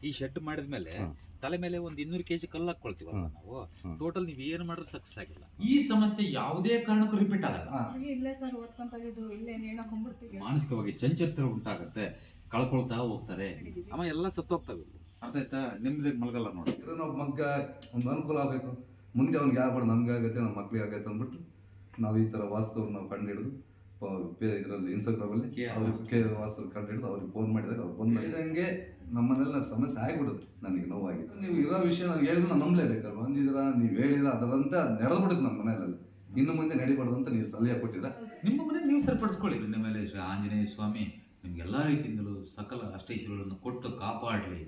ಈ ಶೆಡ್ ಮಾಡಿದ್ಮೇಲೆ ತಲೆ ಮೇಲೆ ಒಂದು 200 kg ಕಲ್ಲು ಹಾಕೊಳ್ತೀವಲ್ಲ ನಾವು, ಟೋಟಲ್ ನೀವು ಏನು ಮಾಡಿದ್ರೆ ಸಕ್ಸಸ್ ಆಗಿಲ್ಲ. ಈ ಸಮಸ್ಯೆ ಯಾವುದೇ ಕಾರಣಕ್ಕೂ ರಿಪೀಟ್ ಆಗಲ್ಲ. ಇಲ್ಲೇ ಸರ್ ಓದ್ಕೊಂತಾಗಿದ್ದು ಇಲ್ಲೇ ನೇಣಕೊಂಡ್ಬಿಡ್ತೀವಿ. ಮಾನಸಿಕವಾಗಿ ಚಂಚಲತೆ ಉಂಟಾಗುತ್ತೆ, ಕಳ್ಕೊಳ್ತಾ ಹೋಗ್ತಾರೆ, ಅಮ್ಮ ಎಲ್ಲ ಸತ್ತೋಗ್ತವೆ. ಅರ್ಥ ಆಯ್ತಾ? ನಿಮ್ದೇ ಮಲಗಲ್ಲ ನೋಡಿ. ನಾವು ಮಗ್ಗ ಒಂದು ಅನುಕೂಲ ಆಗಬೇಕು, ಮುಂದೆ ಅವ್ನಿಗೆ ಯಾರು ನಮ್ಗೆ ಆಗತ್ತೆ, ನಮ್ಮ ಮಕ್ಳಿಗೆ ಆಗತ್ತೆ ಅಂದ್ಬಿಟ್ಟು ನಾವು ಈ ಥರ ವಾಸ್ತವ್ರು ನಾವು ಕಂಡುಹಿಡಿದು ಇದರಲ್ಲಿ ಇನ್ಸ್ಟಾಗ್ರಾಮಲ್ಲಿ ವಾಸ್ತವ ಕಂಡುಹಿಡಿದು ಅವ್ರಿಗೆ ಫೋನ್ ಮಾಡಿದಾಗ ಅವ್ರು ಬಂದು ಇದಂಗೆ ನಮ್ಮನೆಲ್ಲ ಸಮಸ್ಯೆ ಆಗಿಬಿಡುತ್ತೆ. ನನಗೆ ನೋವಾಗಿದೆ. ನೀವು ಇರೋ ವಿಷಯ ನಾನು ಹೇಳಿದ್ರೆ ನಾನು ನಂಬಲೇಬೇಕಲ್ವ, ಬಂದಿದ್ದೀರಾ ನೀವು ಹೇಳಿದ್ರೆ ಅದರಂತೆ ನಡೆದ್ಬಿಡುತ್ತೆ ನಮ್ಮ ಮನೆಯಲ್ಲಿ. ಇನ್ನು ಮುಂದೆ ನಡಿಬಾರ್ದು ಅಂತ ನೀವು ಸಲಹೆ ಕೊಟ್ಟಿದ್ರೆ ನಿಮ್ಮ ಮನೆ ನೀವು ಸರಿಪಡಿಸ್ಕೊಳ್ಳಿ. ನಿಮ್ಮ ಮೇಲೆ ಆಂಜನೇಯ ಸ್ವಾಮಿ ನಿಮ್ಗೆಲ್ಲಾ ರೀತಿಯಿಂದಲೂ ಸಕಲ ಅಷ್ಟೈಶ್ವರ್ಯಗಳನ್ನು ಕೊಟ್ಟು ಕಾಪಾಡಲಿ.